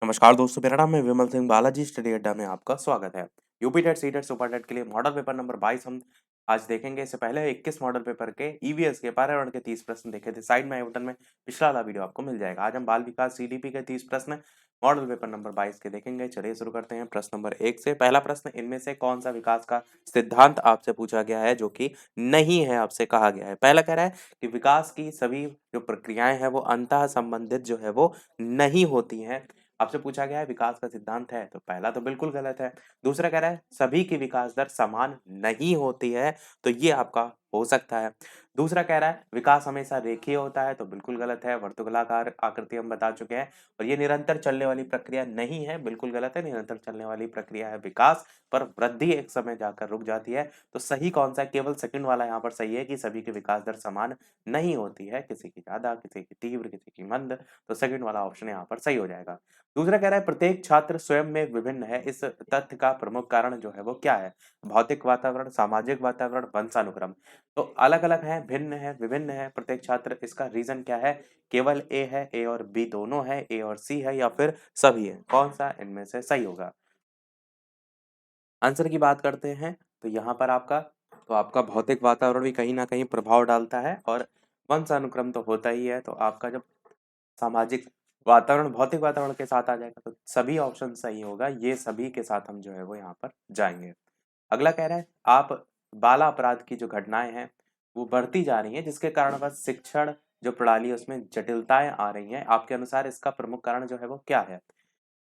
नमस्कार दोस्तों, मेरा नाम है विमल सिंह बालाजी। स्टडी अड्डा में आपका स्वागत है। UP TET C TET super TET के लिए मॉडल पेपर नंबर 22 हम आज देखेंगे। इससे पहले 21 मॉडल पेपर के ईवीएस के पर्यावरण के 30 प्रश्न देखे थे। साइड में आई बटन में पिछला वाला वीडियो आपको मिल जाएगा। आज हम बाल विकास सीडीपी के 30 प्रश्न मॉडल पेपर नंबर 22 के देखेंगे। चलिए शुरू करते हैं प्रश्न नंबर 1 से। पहला प्रश्न, इनमें से कौन सा विकास का सिद्धांत आपसे पूछा गया है जो कि नहीं है, आपसे कहा गया है। पहला कह रहा है कि विकास की सभी जो प्रक्रियाएं हैं वो अंतः संबंधित जो है वो नहीं होती हैं। आपसे पूछा गया है विकास का सिद्धांत है, तो पहला तो बिल्कुल गलत है। दूसरा कह रहा है सभी की विकास दर समान नहीं होती है, तो ये आपका हो सकता है। दूसरा कह रहा है विकास हमेशा रेखीय होता है, तो बिल्कुल गलत है। वर्तुलाकार आकृति हम बता चुके हैं। और ये निरंतर चलने वाली प्रक्रिया नहीं है, बिल्कुल गलत है। निरंतर चलने वाली प्रक्रिया है विकास, पर वृद्धि एक समय जाकर रुक जाती है। तो सही कौन सा है? केवल सेकंड वाला यहाँ पर सही है कि सभी की विकास दर समान नहीं होती है, किसी की ज्यादा, किसी की तीव्र, किसी की मंद। तो सेकंड वाला ऑप्शन यहाँ पर सही हो जाएगा। दूसरा कह रहा है प्रत्येक छात्र स्वयं में विभिन्न है, इस तथ्य का प्रमुख कारण जो है वो क्या है? भौतिक वातावरण, सामाजिक वातावरण, वंशानुक्रम। तो अलग अलग है, भिन्न है, विभिन्न है प्रत्येक छात्र। इसका रीजन क्या है? केवल ए है, ए और बी दोनों है, ए और सी है, या फिर सभी है? कौन सा इनमें से सही होगा? आंसर की बात करते हैं तो यहाँ पर आपका भौतिक वातावरण भी कहीं ना कहीं प्रभाव डालता है, और वंशानुक्रम तो होता ही है। तो आपका जब सामाजिक वातावरण भौतिक वातावरण के साथ आ जाएगा तो सभी ऑप्शन सही होगा। ये सभी के साथ हम जो है वो यहाँ पर जाएंगे। अगला कह रहा है आप बाल अपराध की जो घटनाएं हैं वो बढ़ती जा रही हैं, जिसके कारण बस शिक्षण जो प्रणाली है उसमें जटिलताएं आ रही हैं। आपके अनुसार इसका प्रमुख कारण जो है वो क्या है?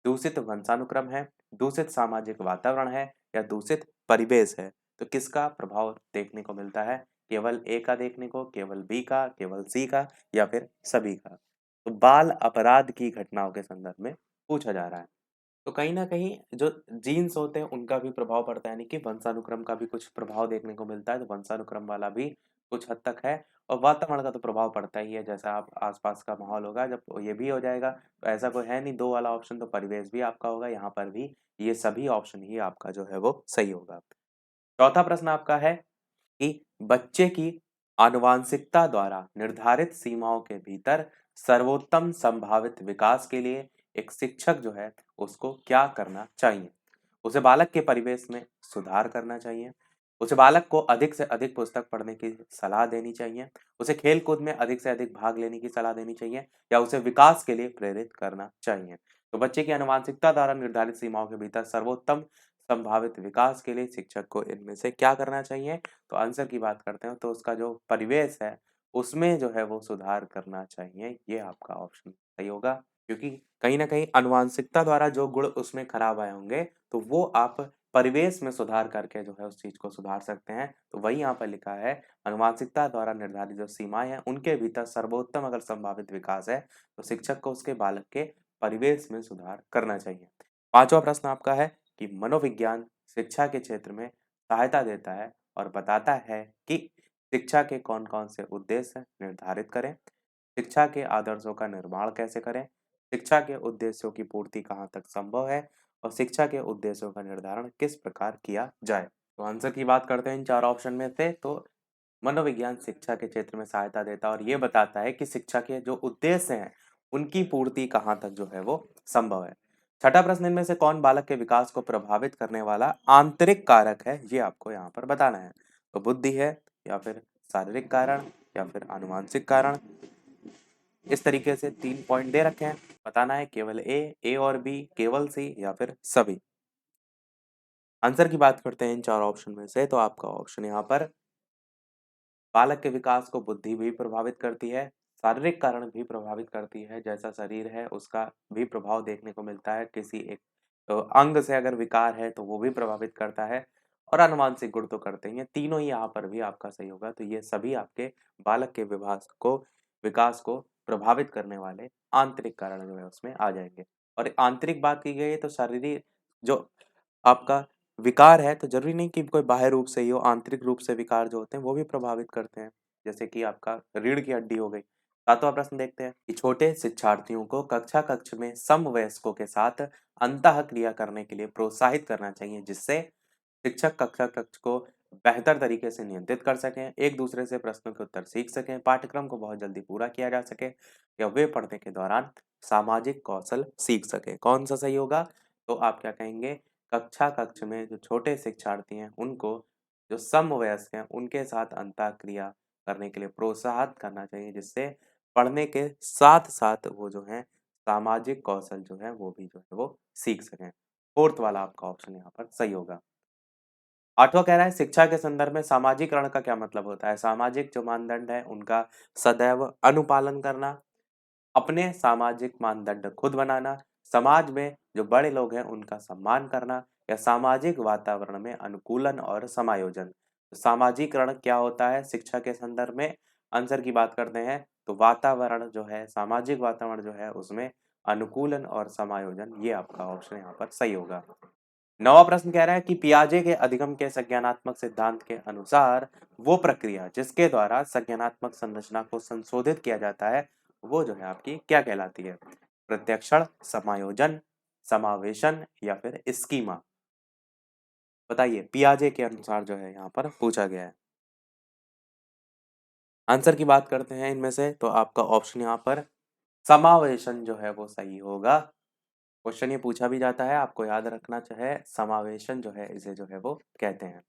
दूषित वंशानुक्रम है, दूषित सामाजिक वातावरण है, या दूषित परिवेश है? तो किसका प्रभाव देखने को मिलता है? केवल ए का देखने को, केवल बी का, केवल सी का, या फिर सभी का? तो बाल अपराध की घटनाओं के संदर्भ में पूछा जा रहा है। तो कहीं न कहीं जो जीन्स होते हैं उनका भी प्रभाव पड़ता है, यानी कि वंशानुक्रम का भी कुछ प्रभाव देखने को मिलता है। तो वंशानुक्रम वाला भी कुछ हद तक है, और वातावरण का तो प्रभाव पड़ता ही है। जैसा आप आस-पास का माहौल होगा, जब ये भी हो जाएगा तो ऐसा कोई है नहीं 2 वाला ऑप्शन, तो परिवेश भी आपका होगा। यहाँ पर भी ये सभी ऑप्शन ही आपका जो है वो सही होगा। चौथा प्रश्न आपका है कि बच्चे की आनुवांशिकता द्वारा निर्धारित सीमाओं के भीतर सर्वोत्तम संभावित विकास के लिए एक शिक्षक जो है उसको क्या करना चाहिए? उसे बालक के परिवेश में सुधार करना चाहिए, उसे बालक को अधिक से अधिक पुस्तक पढ़ने की सलाह देनी चाहिए, उसे खेल कूद में अधिक से अधिक भाग लेने की सलाह देनी चाहिए, या उसे विकास के लिए प्रेरित करना चाहिए? तो बच्चे की आनुवांशिकता द्वारा निर्धारित सीमाओं के भीतर सर्वोत्तम संभावित विकास के लिए शिक्षक को इनमें से क्या करना चाहिए? तो आंसर की बात करते हैं तो उसका जो परिवेश है उसमें जो है वो सुधार करना चाहिए। ये आपका ऑप्शन सही होगा, क्योंकि कहीं न कहीं आनुवांशिकता द्वारा जो गुण उसमें खराब आए होंगे तो वो आप परिवेश में सुधार करके जो है उस चीज़ को सुधार सकते हैं। तो वही यहाँ पर लिखा है, आनुवांशिकता द्वारा निर्धारित जो सीमाएँ हैं उनके भीतर सर्वोत्तम अगर संभावित विकास है तो शिक्षक को उसके बालक के परिवेश में सुधार करना चाहिए। पाँचवाँ प्रश्न आपका है कि मनोविज्ञान शिक्षा के क्षेत्र में सहायता देता है और बताता है कि शिक्षा के कौन-कौन से उद्देश्य निर्धारित करें, शिक्षा के आदर्शों का निर्माण कैसे करें, शिक्षा के उद्देश्यों की पूर्ति कहाँ तक संभव है, और शिक्षा के उद्देश्यों का निर्धारण किस प्रकार किया जाए? तो आंसर की बात करते हैं इन 4 ऑप्शन में से। तो मनोविज्ञान शिक्षा के क्षेत्र में सहायता देता है और ये बताता है कि शिक्षा के जो उद्देश्य हैं, उनकी पूर्ति कहाँ तक जो है वो संभव है। छठा प्रश्न, इनमें से कौन बालक के विकास को प्रभावित करने वाला आंतरिक कारक है? ये आपको यहाँ पर बताना है। तो बुद्धि है, या फिर शारीरिक कारण, या फिर आनुवांशिक कारण। इस तरीके से 3 पॉइंट दे रखे हैं, बताना है केवल ए और बी, केवल सी, या फिर सभी। आंसर की बात करते हैं इन 4 ऑप्शन में से। तो आपका ऑप्शन यहाँ पर बालक के विकास को बुद्धि भी प्रभावित करती है, शारीरिक कारण भी प्रभावित करती है, जैसा शरीर है उसका भी प्रभाव देखने को मिलता है। किसी एक अंग से अगर विकार है तो वो भी प्रभावित करता है, और आनुवांशिक गुण तो करते ही हैं। तीनों ही यहाँ पर भी आपका सही होगा। तो ये सभी आपके बालक के विकास को प्रभावित करने वाले आंतरिक कारण जो है उसमें आ जाएंगे। और आंतरिक बात की गई है तो शारीरिक जो आपका विकार है, तो ज़रूरी नहीं कि कोई बाह्य रूप से ही हो, आंतरिक रूप से विकार जो होते हैं वो भी प्रभावित करते हैं। जैसे कि आपका रीढ़ की हड्डी हो गई। 7वां प्रश्न देखते हैं कि छोटे शिक्षार्थियों को कक्षा-कक्ष में समवयस्कों के साथ अंतःक्रिया करने के लिए प्रोत्साहित करना चाहिए, जिससे शिक्षक कक्षा-कक्ष को बेहतर तरीके से नियंत्रित कर सकें, एक-दूसरे से प्रश्नों के उत्तर सीख सकें, पाठ्यक्रम को बहुत जल्दी पूरा किया जा सके, या वे पढ़ने के दौरान सामाजिक कौशल सीख सके। कौन सा सही होगा? तो आप क्या कहेंगे, कक्ष में जो छोटे शिक्षार्थी हैं उनको जो समवयस्क हैं उनके साथ अंतःक्रिया करने के लिए प्रोत्साहित करना चाहिए, जिससे पढ़ने के साथ-साथ वो जो है सामाजिक कौशल जो है वो भी जो है वो सीख सकें। फोर्थ वाला आपका ऑप्शन यहाँ पर सही होगा। 8वां कह रहा है शिक्षा के संदर्भ में सामाजिकरण का क्या मतलब होता है? सामाजिक जो मानदंड है उनका सदैव अनुपालन करना, अपने सामाजिक मानदंड खुद बनाना, समाज में जो बड़े लोग हैं उनका सम्मान करना या सामाजिक वातावरण में अनुकूलन और समायोजन। सामाजिकरण क्या होता है शिक्षा के संदर्भ में? आंसर की बात करते हैं तो वातावरण जो है, सामाजिक वातावरण जो है उसमें अनुकूलन और समायोजन, ये आपका ऑप्शन यहाँ पर सही होगा। 9वां प्रश्न कह रहा है कि पियाजे के अधिगम के संज्ञानात्मक सिद्धांत के अनुसार वो प्रक्रिया जिसके द्वारा संज्ञानात्मक संरचना को संशोधित किया जाता है वो जो है आपकी क्या कहलाती है? प्रत्यक्षण, समायोजन, समावेशन या फिर स्कीमा? बताइए, पियाजे के अनुसार जो है यहाँ पर पूछा गया है। आंसर की बात करते हैं इनमें से तो आपका ऑप्शन यहाँ पर समावेशन जो है वो सही होगा। क्वेश्चन ये पूछा भी जाता है, आपको याद रखना चाहे समावेशन जो है इसे जो है वो कहते हैं।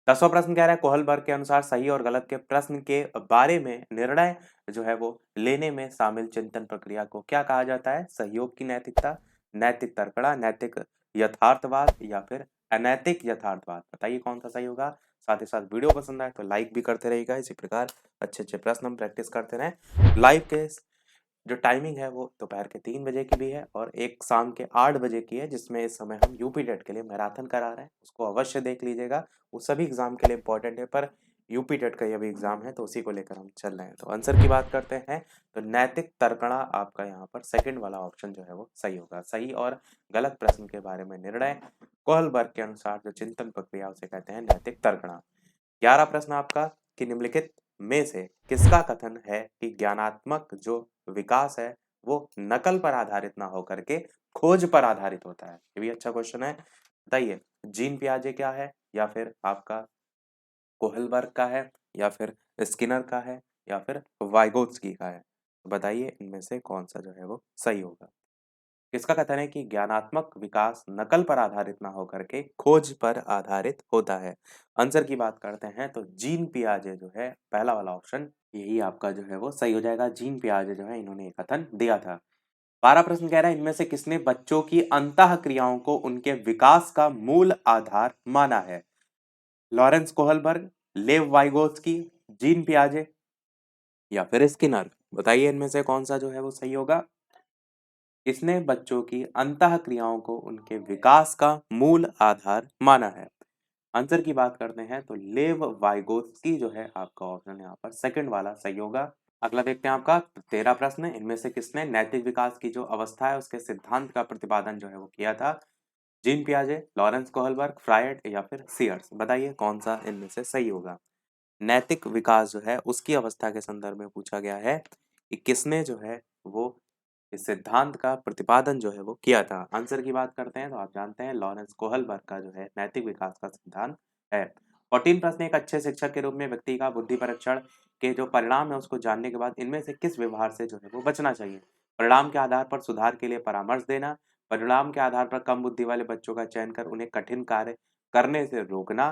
10वां प्रश्न कह रहा है कोहलबर्ग के अनुसार सही और गलत के प्रश्न के बारे में निर्णय जो है वो लेने में शामिल चिंतन प्रक्रिया को क्या कहा जाता है? सहयोग की नैतिकता, नैतिक तर्कणा, नैतिक यथार्थवाद या फिर अनैतिक यथार्थवाद? बताइए कौन सा सही होगा। साथ ही साथ वीडियो पसंद आए तो लाइक भी करते रहिएगा। इसी प्रकार अच्छे अच्छे प्रश्न हम प्रैक्टिस करते रहें। लाइव के जो टाइमिंग है वो दोपहर के 3 बजे की भी है और एक शाम के 8 बजे की है, जिसमें इस समय हम यूपी टेट के लिए मैराथन करा रहे हैं, उसको अवश्य देख लीजिएगा। वो सभी एग्जाम के लिए इंपॉर्टेंट है, पर यूपी टेट का ये भी एग्जाम है तो उसी को लेकर हम चल रहे हैं। तो आंसर की बात करते हैं तो नैतिक तर्कणा आपका यहाँ पर सेकंड वाला ऑप्शन जो है वो सही होगा। सही और गलत प्रश्न के बारे में निर्णय कोहलबर्ग के अनुसार जो चिंतन प्रक्रिया उसे कहते हैं नैतिक तर्कणा। 11 प्रश्न आपका कि निम्नलिखित में से किसका कथन है कि ज्ञानात्मक जो विकास है वो नकल पर आधारित ना होकर के खोज पर आधारित होता है? ये भी अच्छा क्वेश्चन है। बताइए, जीन पियाजे क्या है या फिर आपका कोहलबर्ग का है या फिर स्किनर का है या फिर वाइगोत्स्की का है? तो बताइए इनमें से कौन सा जो है वो सही होगा। किसका कथन है कि ज्ञानात्मक विकास नकल पर आधारित ना होकर के खोज पर आधारित होता है? आंसर की बात करते हैं तो जीन पियाजे जो है पहला वाला ऑप्शन यही आपका जो है वो सही हो जाएगा। जीन पियाजे जो है इन्होंने ये कथन दिया था। 12 प्रश्न कह रहा है इनमें से किसने बच्चों की अंतः क्रियाओं को उनके विकास का मूल आधार माना है? Lawrence Kohlberg, Lev Vygotsky, Jean पियाजे या फिर स्किनर? बताइए इनमें से कौन सा जो है वो सही होगा। किसने बच्चों की अंतः क्रियाओं को उनके विकास का मूल आधार माना है? आंसर की बात करते हैं तो लेव वाइगोत्स्की जो है आपका ऑप्शन यहाँ पर सेकंड वाला सही होगा। अगला देखते हैं आपका 13 प्रश्न, इनमें से किसने नैतिक विकास की जो अवस्था है उसके सिद्धांत का प्रतिपादन जो है वो किया था? जीन पियाजे, लॉरेंस कोहलबर्ग, फ्रायड या फिर सीयर्स? बताइए कौन सा इनमें से सही होगा। नैतिक विकास जो है उसकी अवस्था के संदर्भ में पूछा गया है कि किसने जो है वो इस सिद्धांत का प्रतिपादन जो है वो किया था। आंसर की बात करते हैं तो आप जानते हैं लॉरेंस कोहलबर्ग का जो है नैतिक विकास का सिद्धांत है। 14 प्रश्न, एक अच्छे शिक्षक के रूप में व्यक्ति का बुद्धि परीक्षण के जो परिणाम है उसको जानने के बाद इनमें से किस व्यवहार से जो है वो बचना चाहिए? परिणाम के आधार पर सुधार के लिए परामर्श देना, परिणाम के आधार पर कम बुद्धि वाले बच्चों का चयन कर उन्हें कठिन कार्य करने से रोकना,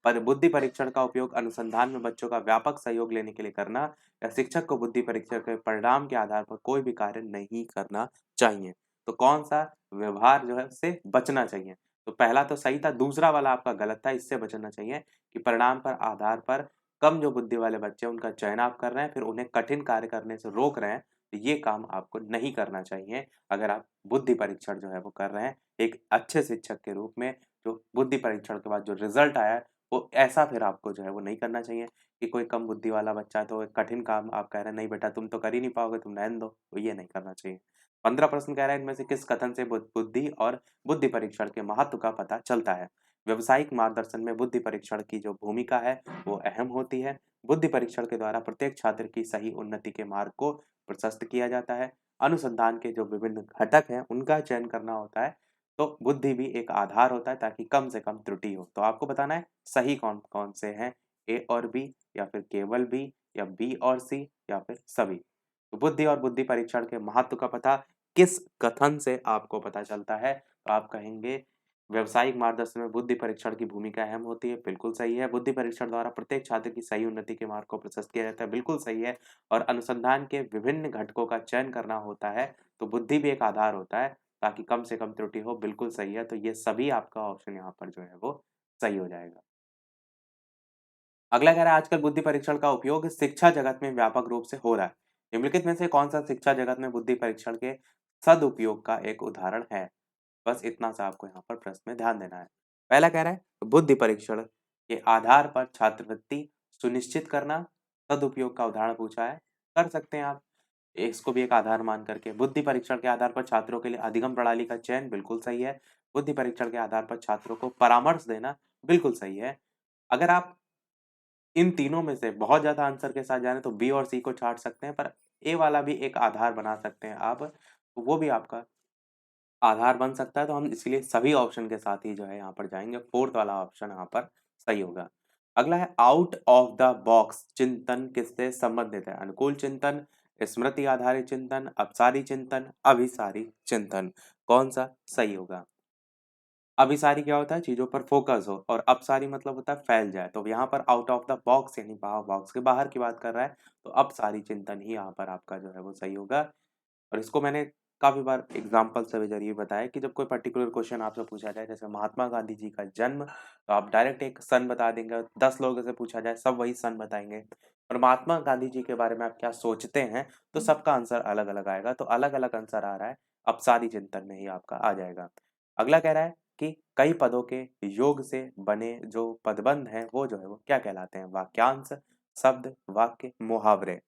पर बुद्धि परीक्षण का उपयोग अनुसंधान में बच्चों का व्यापक सहयोग लेने के लिए करना या शिक्षक को बुद्धि परीक्षण के परिणाम के आधार पर कोई भी कार्य नहीं करना चाहिए? तो कौन सा व्यवहार जो है उससे बचना चाहिए? तो पहला तो सही था, दूसरा वाला आपका गलत था। इससे बचना चाहिए कि परिणाम पर आधार पर कम जो बुद्धि वाले बच्चे हैं उनका चयन आप कर रहे हैं, फिर उन्हें कठिन कार्य करने से रोक रहे हैं, तो ये काम आपको नहीं करना चाहिए। अगर आप बुद्धि परीक्षण जो है वो कर रहे हैं एक अच्छे शिक्षक के रूप में, जो बुद्धि परीक्षण के बाद जो रिजल्ट आया है वो ऐसा फिर आपको जो है वो नहीं करना चाहिए कि कोई कम बुद्धि वाला बच्चा है तो एक कठिन काम आप कह रहे हैं नहीं बेटा तुम तो कर ही नहीं पाओगे, तुम रहने दो, तो ये नहीं करना चाहिए। 15 प्रश्न कह रहा है इनमें से किस कथन से बुद्धि और बुद्धि परीक्षण के महत्व का पता चलता है? व्यवसायिक मार्गदर्शन में बुद्धि परीक्षण की जो भूमिका है वो अहम होती है। बुद्धि परीक्षण के द्वारा प्रत्येक छात्र की सही उन्नति के मार्ग को प्रशस्त किया जाता है। अनुसंधान के जो विभिन्न घटक हैं उनका चयन करना होता है। तो बुद्धि भी एक आधार होता है ताकि कम से कम त्रुटि हो। तो आपको बताना है सही कौन-कौन से हैं, ए और बी या फिर केवल बी या बी और सी या फिर सभी। तो बुद्धि और बुद्धि परीक्षण के महत्व का पता किस कथन से आपको पता चलता है? तो आप कहेंगे व्यावसायिक मार्गदर्शन में बुद्धि परीक्षण की भूमिका अहम होती है, बिल्कुल सही है। बुद्धि परीक्षण द्वारा प्रत्येक छात्र की सही उन्नति के मार्ग को प्रशस्त किया जाता है, बिल्कुल सही है। और अनुसंधान के विभिन्न घटकों का चयन करना होता है, तो बुद्धि भी एक आधार होता है ताकि कम से कम त्रुटि हो, बिल्कुल सही है। तो ये सभी आपका ऑप्शन यहाँ पर जो है वो सही हो जाएगा। अगला कह रहा है आजकल बुद्धि परीक्षण का उपयोग शिक्षा जगत में व्यापक रूप से हो रहा है। निम्नलिखित में से कौन सा शिक्षा जगत में बुद्धि परीक्षण के सदुपयोग का एक उदाहरण है? बस इतना सा आपको यहाँ पर प्रश्न में ध्यान देना है। पहला कह रहा है बुद्धि परीक्षण के आधार पर छात्रवृत्ति सुनिश्चित करना, सदुपयोग का उदाहरण पूछा है, कर सकते हैं आप। इसको भी एक आधार मान करके बुद्धि परीक्षण के आधार पर छात्रों के लिए अधिगम प्रणाली का चयन, बिल्कुल सही है। बुद्धि परीक्षण के आधार पर छात्रों को परामर्श देना, बिल्कुल सही है। अगर आप इन तीनों में से बहुत ज़्यादा आंसर के साथ जा रहे हैं तो बी और सी को छाँट सकते हैं, पर ए वाला भी एक आधार बना सकते हैं आप, तो वो भी आपका आधार बन सकता है, तो हम इसलिए सभी ऑप्शन के साथ ही जो है यहाँ पर जाएँगे। 4th वाला ऑप्शन यहाँ पर सही होगा। अगला है आउट ऑफ द बॉक्स चिंतन किससे संबंधित है? अनुकूल चिंतन, स्मृति आधारित चिंतन, अपसारी चिंतन, अभिसारी चिंतन। कौन-सा सही होगा? अभिसारी क्या होता है? चीज़ों पर फ़ोकस हो और अपसारी मतलब होता है फैल जाए। तो यहाँ पर आउट ऑफ द बॉक्स यानी बॉक्स के बाहर की बात कर रहा है, तो अपसारी चिंतन ही यहाँ पर आपका जो है वो सही होगा। और इसको मैंने काफ़ी बार एग्ज़ाम्पल्स के ज़रिए बताया कि जब कोई पर्टिकुलर क्वेश्चन आपसे पूछा जाए, जैसे महात्मा गांधी जी का जन्म, तो आप डायरेक्ट एक सन बता देंगे और 10 लोगों से पूछा जाए, सब वही सन बताएँगे। और महात्मा गांधी जी के बारे में आप क्या सोचते हैं, तो सबका आंसर अलग-अलग आएगा। तो अलग-अलग आंसर आ रहा है, अपसारी चिंतन में ही आपका आ जाएगा। अगला कह रहा है कि कई पदों के योग से बने जो पदबंध हैं, वो जो है वो क्या कहलाते हैं? वाक्यांश, शब्द, वाक्य, मुहावरे।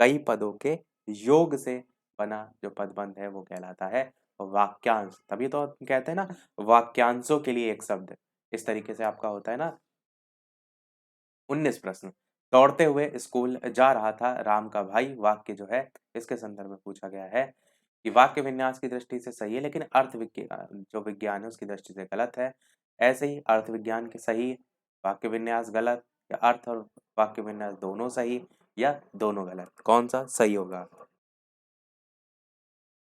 कई पदों के योग से बना जो पदबंध है वो कहलाता है वाक्यांश। तभी तो कहते हैं ना वाक्यांशों के लिए एक शब्द। इस तरीके से आपका होता है ना। 19 प्रश्न। दौड़ते हुए स्कूल जा रहा था राम का भाई, वाक्य जो है इसके संदर्भ में पूछा गया है कि वाक्य विन्यास की दृष्टि से सही है, लेकिन अर्थ जो विज्ञान है उसकी दृष्टि से गलत है। ऐसे ही अर्थ विज्ञान के सही, वाक्य विन्यास गलत, या अर्थ और वाक्य विन्यास दोनों सही या दोनों गलत, कौन सा सही होगा?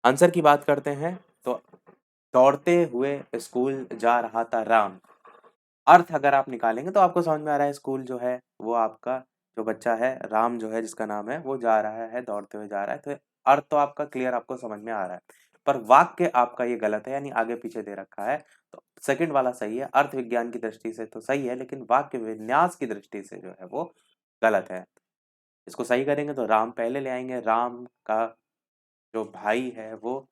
आंसर की बात करते हैं तो दौड़ते हुए स्कूल जा रहा था राम। अर्थ अगर आप निकालेंगे तो आपको समझ में आ रहा है स्कूल जो है वो आपका जो बच्चा है राम जो है जिसका नाम है वो जा रहा है, दौड़ते हुए जा रहा है, तो अर्थ तो आपका क्लियर आपको समझ में आ रहा है। पर वाक्य आपका ये गलत है, यानी आगे पीछे दे रखा है। तो सेकंड वाला सही है, अर्थ विज्ञान की दृष्टि से तो सही है, लेकिन वाक्य विन्यास की दृष्टि से जो है वो गलत है। इसको सही करेंगे तो राम पहले ले आएंगे, राम का जो भाई है वो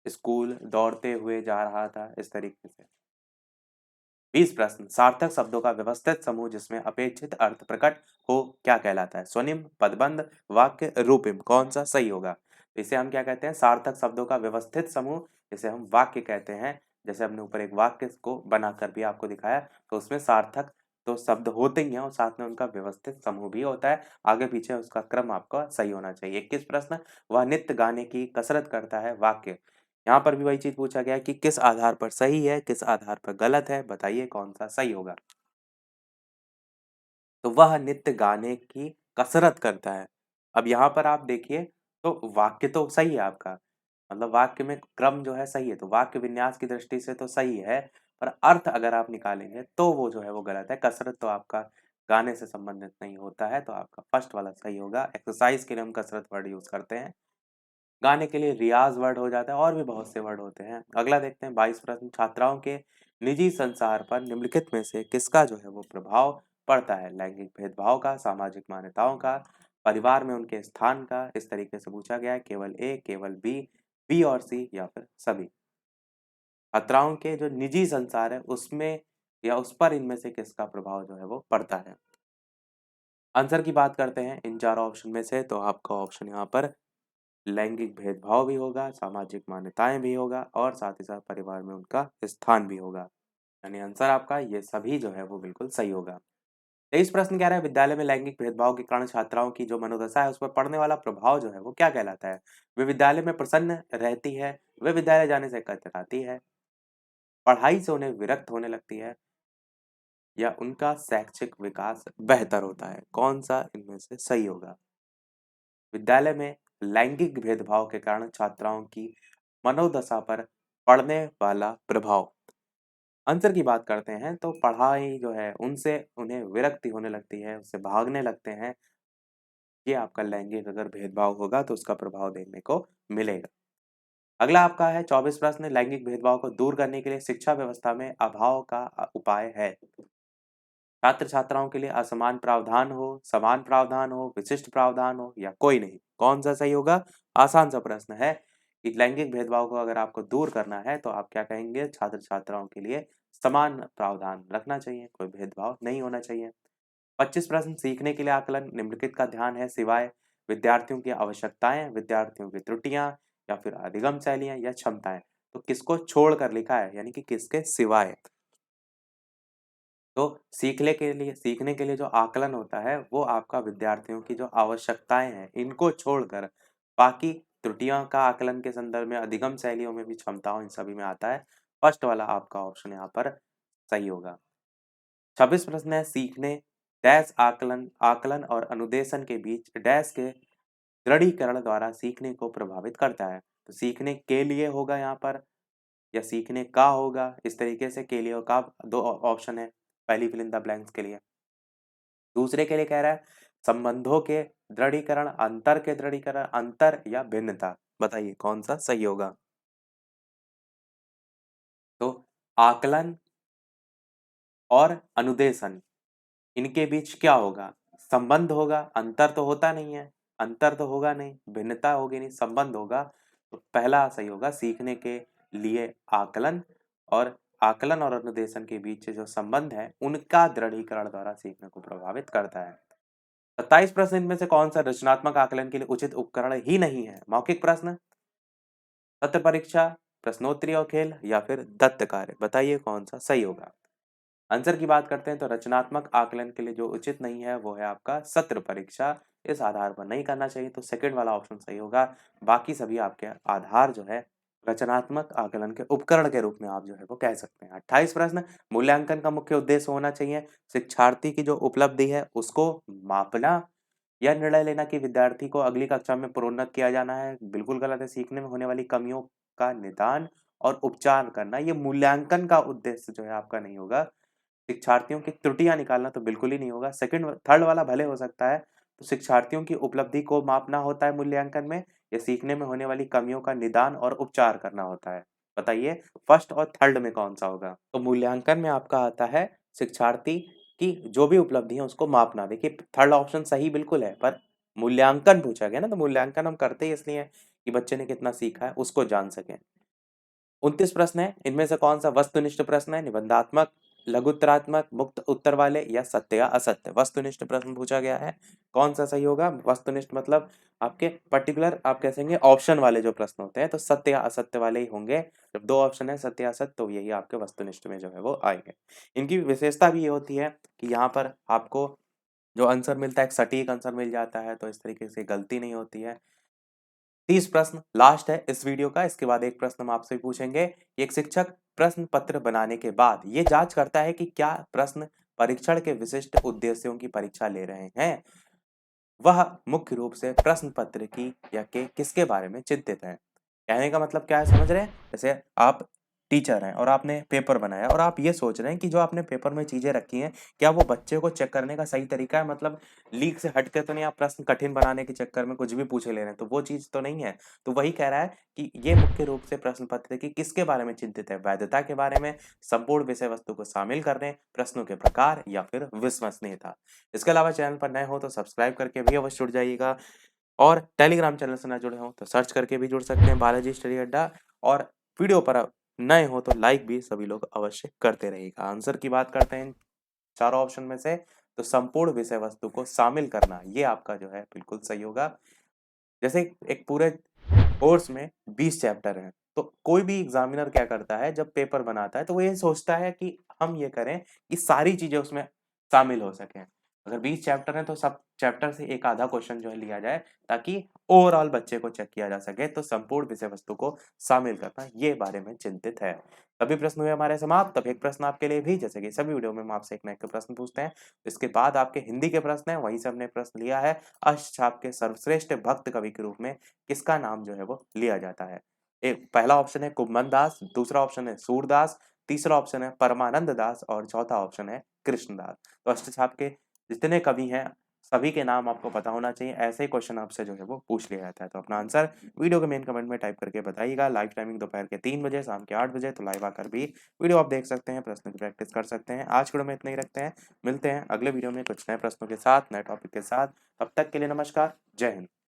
स्कूल दौड़ते हुए जा रहा था, इस तरीके से। 20 प्रश्न। सार्थक शब्दों का व्यवस्थित समूह जिसमें अपेक्षित अर्थ प्रकट हो क्या कहलाता है? स्वनिम, पदबंध, वाक्य, रूपिम। कौन सा सही होगा? इसे हम क्या कहते हैं? सार्थक शब्दों का व्यवस्थित समूह, जिसे हम वाक्य कहते हैं। जैसे हमने ऊपर एक वाक्य को बनाकर भी आपको दिखाया, तो उसमें सार्थक तो शब्द होते ही हैं और साथ में उनका व्यवस्थित समूह भी होता है। आगे पीछे उसका क्रम आपका सही होना चाहिए। 21 प्रश्न। वह नित्य गाने की कसरत करता है, वाक्य। यहाँ पर भी वही चीज़ पूछा गया है कि किस आधार पर सही है, किस आधार पर गलत है, बताइए कौन-सा सही होगा? तो वह नित्य गाने की कसरत करता है। अब यहाँ पर आप देखिए तो वाक्य तो सही है आपका, मतलब वाक्य में क्रम जो है सही है, तो वाक्य विन्यास की दृष्टि से तो सही है, पर अर्थ अगर आप निकालेंगे तो वो जो है वो गलत है। कसरत तो आपका गाने से संबंधित नहीं होता है, तो आपका फर्स्ट वाला सही होगा। एक्सरसाइज़ के लिए हम कसरत वर्ड यूज़ करते हैं। गाने के लिए रियाज़ वर्ड हो जाता है और भी बहुत से वर्ड होते हैं। अगला देखते हैं 22 प्रश्न। छात्राओं के निजी संसार पर निम्नलिखित में से किसका जो है वो प्रभाव पड़ता है? लैंगिक भेदभाव का, सामाजिक मान्यताओं का, परिवार में उनके स्थान का, इस तरीके से पूछा गया है। केवल ए, केवल बी, बी और सी या फिर सभी। छात्राओं के जो निजी संसार है उसमें या उस पर इनमें से किसका प्रभाव जो है वो पड़ता है? आंसर की बात करते हैं इन चारों ऑप्शन में से, तो आपका ऑप्शन यहाँ पर लैंगिक भेदभाव भी होगा, सामाजिक मान्यताएँ भी होगा और साथ ही साथ परिवार में उनका स्थान भी होगा। यानी आंसर आपका ये सभी जो है वो बिल्कुल सही होगा। 23 प्रश्न कह रहा है विद्यालय में लैंगिक भेदभाव के कारण छात्राओं की जो मनोदशा है उस पर पड़ने वाला प्रभाव जो है वो क्या कहलाता है? वे विद्यालय में प्रसन्न रहती है, वे विद्यालय जाने से कतराती है, पढ़ाई से उन्हें विरक्त होने लगती है या उनका शैक्षिक विकास बेहतर होता है? कौन-सा इनमें से सही होगा? विद्यालय में लैंगिक भेदभाव के कारण छात्राओं की मनोदशा पर पड़ने वाला प्रभाव। आंसर की बात करते हैं तो पढ़ाई जो है उनसे उन्हें विरक्ति होने लगती है, उससे भागने लगते हैं। ये आपका लैंगिक अगर भेदभाव होगा तो उसका प्रभाव देखने को मिलेगा। अगला आपका है 24 प्रश्न, लैंगिक भेदभाव को दूर करने के लिए शिक्षा व्यवस्था में अभाव का उपाय है। छात्र छात्राओं के लिए असमान प्रावधान हो, समान प्रावधान हो, विशिष्ट प्रावधान हो या कोई नहीं, कौन सा सही होगा? आसान सा प्रश्न है कि लैंगिक भेदभाव को अगर आपको दूर करना है तो आप क्या कहेंगे? छात्र छात्राओं के लिए समान प्रावधान रखना चाहिए, कोई भेदभाव नहीं होना चाहिए। 25 प्रश्न, सीखने के लिए आकलन निम्नलिखित का ध्यान है सिवाय विद्यार्थियों की आवश्यकताएं, विद्यार्थियों की त्रुटियां या फिर अधिगम शैलियां या क्षमताएं। तो किसको छोड़कर लिखा है, यानी कि किसके सिवाय? तो सीखने के लिए जो आकलन होता है वो आपका विद्यार्थियों की जो आवश्यकताएं हैं इनको छोड़कर बाकी त्रुटियों का आकलन के संदर्भ में, अधिगम शैलियों में भी, क्षमताओं, इन सभी में आता है। फर्स्ट वाला आपका ऑप्शन यहाँ पर सही होगा। 26 प्रश्न है, सीखने डैश आकलन आकलन और अनुदेशन के बीच डैश के दृढ़ीकरण द्वारा सीखने को प्रभावित करता है। तो सीखने के लिए होगा यहाँ पर या सीखने का होगा, इस तरीके से के लिए और का दो ऑप्शन है पहली फिल इन द ब्लैंक्स के लिए। दूसरे के लिए कह रहा है संबंधों के दृढ़ीकरण, अंतर के दृढ़ीकरण, अंतर या भिन्नता। बताइए कौन सा सही होगा? तो आकलन और अनुदेशन, इनके बीच क्या होगा? संबंध होगा, अंतर तो होता नहीं है, अंतर तो होगा नहीं, भिन्नता होगी नहीं, संबंध होगा। तो पहला सही होगा, सीखने के लिए आकलन, और आकलन और अनुदेशन के बीच जो संबंध है उनका दृढ़ीकरण द्वारा सीखने को प्रभावित करता है। 27 प्रश्न, इनमें से कौन सा रचनात्मक आकलन के लिए उचित उपकरण ही नहीं है? मौखिक प्रश्न, सत्र परीक्षा, प्रश्नोत्तरी और खेल या फिर दत्त कार्य। बताइए कौन सा सही होगा? आंसर की बात करते हैं तो रचनात्मक आकलन के लिए जो उचित नहीं है वो है आपका सत्र परीक्षा। इस आधार पर नहीं करना चाहिए, तो सेकंड वाला ऑप्शन सही होगा। बाकी सभी आपके आधार जो है रचनात्मक आकलन के उपकरण के रूप में आप जो है वो कह सकते हैं। 28 प्रश्न, मूल्यांकन का मुख्य उद्देश्य होना चाहिए शिक्षार्थी की जो उपलब्धि है उसको मापना या निर्णय लेना कि विद्यार्थी को अगली कक्षा में प्रोन्नत किया जाना है। बिल्कुल गलत है। सीखने में होने वाली कमियों का निदान और उपचार करना, ये मूल्यांकन का उद्देश्य जो है आपका नहीं होगा। शिक्षार्थियों की त्रुटियां निकालना तो बिल्कुल ही नहीं होगा। सेकंड थर्ड वाला भले हो सकता है। तो शिक्षार्थियों की उपलब्धि को मापना होता है मूल्यांकन में, या सीखने में होने वाली कमियों का निदान और उपचार करना होता है? बताइए फर्स्ट और थर्ड में कौन सा होगा? तो मूल्यांकन में आपका आता है शिक्षार्थी की जो भी उपलब्धि है उसको मापना। देखिए थर्ड ऑप्शन सही बिल्कुल है, पर मूल्यांकन पूछा गया ना, तो मूल्यांकन हम करते ही इसलिए हैं कि बच्चे ने कितना सीखा है उसको जान सकें। 29 प्रश्न है, इनमें से कौन सा वस्तुनिष्ठ प्रश्न है? निबंधात्मक, लघुत्तरात्मक, मुक्त उत्तर वाले या सत्य या असत्य? वस्तुनिष्ठ प्रश्न पूछा गया है, कौन सा सही होगा? वस्तुनिष्ठ मतलब आपके पर्टिकुलर आप कह सकेंगे ऑप्शन वाले जो प्रश्न होते हैं, तो सत्य या असत्य वाले ही होंगे। जब दो ऑप्शन है सत्य या असत्य, तो यही आपके वस्तुनिष्ठ में जो है वो आएंगे। इनकी विशेषता भी ये होती है कि यहाँ पर आपको जो आंसर मिलता है एक सटीक आंसर मिल जाता है, तो इस तरीके से गलती नहीं होती है। 30 प्रश्न लास्ट है इस वीडियो का, इसके बाद एक प्रश्न हम आपसे पूछेंगे। एक शिक्षक प्रश्न पत्र बनाने के बाद ये जांच करता है कि क्या प्रश्न परीक्षण के विशिष्ट उद्देश्यों की परीक्षा ले रहे हैं। वह मुख्य रूप से प्रश्न पत्र की या के किसके बारे में चिंतित है? कहने का मतलब क्या है, समझ रहे हैं? जैसे आप टीचर हैं और आपने पेपर बनाया और आप ये सोच रहे हैं कि जो आपने पेपर में चीजें रखी हैं क्या वो बच्चे को चेक करने का सही तरीका है, मतलब लीक से हटके तो नहीं आप प्रश्न कठिन बनाने के चक्कर में कुछ भी पूछ ले रहे हैं, तो वो चीज तो नहीं है। तो वही कह रहा है कि ये मुख्य रूप से प्रश्न पत्र की किसके बारे में चिंतित है? वैधता के बारे में, संपूर्ण विषय वस्तु को शामिल करने, प्रश्नों के प्रकार या फिर विश्वसनीयता। इसके अलावा चैनल पर नए हो तो सब्सक्राइब करके भी अवश्य जुड़ जाइएगा, और टेलीग्राम चैनल से ना जुड़े हों तो सर्च करके भी जुड़ सकते हैं बालाजी स्टडी अड्डा। और वीडियो पर नए हो तो लाइक भी सभी लोग अवश्य करते रहिएगा। आंसर की बात करते हैं चारों ऑप्शन में से, तो संपूर्ण विषय वस्तु को शामिल करना ये आपका जो है बिल्कुल सही होगा। जैसे एक पूरे कोर्स में 20 चैप्टर हैं, तो कोई भी एग्जामिनर क्या करता है जब पेपर बनाता है तो वो ये सोचता है कि हम ये करें कि सारी चीजें उसमें शामिल हो सकें। अगर 20 चैप्टर हैं तो सब चैप्टर से एक आधा क्वेश्चन जो है लिया जाए, ताकि ओवरऑल बच्चे को चेक किया जा सके, तो संपूर्ण विषय वस्तु को शामिल करना ये बारे में चिंतित है। सभी प्रश्न हुए हमारे समाप्त। अब एक प्रश्न आपके लिए भी, जैसे कि सभी वीडियो में हम आपसे एक ना एक प्रश्न पूछते हैं, इसके बाद आपके हिंदी के प्रश्न हैं, वहीं से हमने प्रश्न लिया है अष्टछाप के सर्वश्रेष्ठ भक्त कवि के रूप में किसका नाम जो है वो लिया जाता है। एक पहला ऑप्शन है कुम्भन दास, दूसरा ऑप्शन है सूरदास, तीसरा ऑप्शन है परमानंद दास और चौथा ऑप्शन है कृष्णदास। तो अष्टछाप के जितने कवि हैं सभी के नाम आपको पता होना चाहिए, ऐसे ही क्वेश्चन आपसे जो है वो पूछ लिया जाता है। तो अपना आंसर वीडियो के मेन कमेंट में टाइप करके बताइएगा। लाइव टाइमिंग दोपहर के 3 बजे, शाम के 8 बजे, तो लाइव आकर भी वीडियो आप देख सकते हैं, प्रश्न की प्रैक्टिस कर सकते हैं। आज के वीडियो में इतना ही रखते हैं, मिलते हैं अगले वीडियो में कुछ नए प्रश्नों के साथ, नए टॉपिक के साथ। तब तक के लिए नमस्कार, जय हिंद।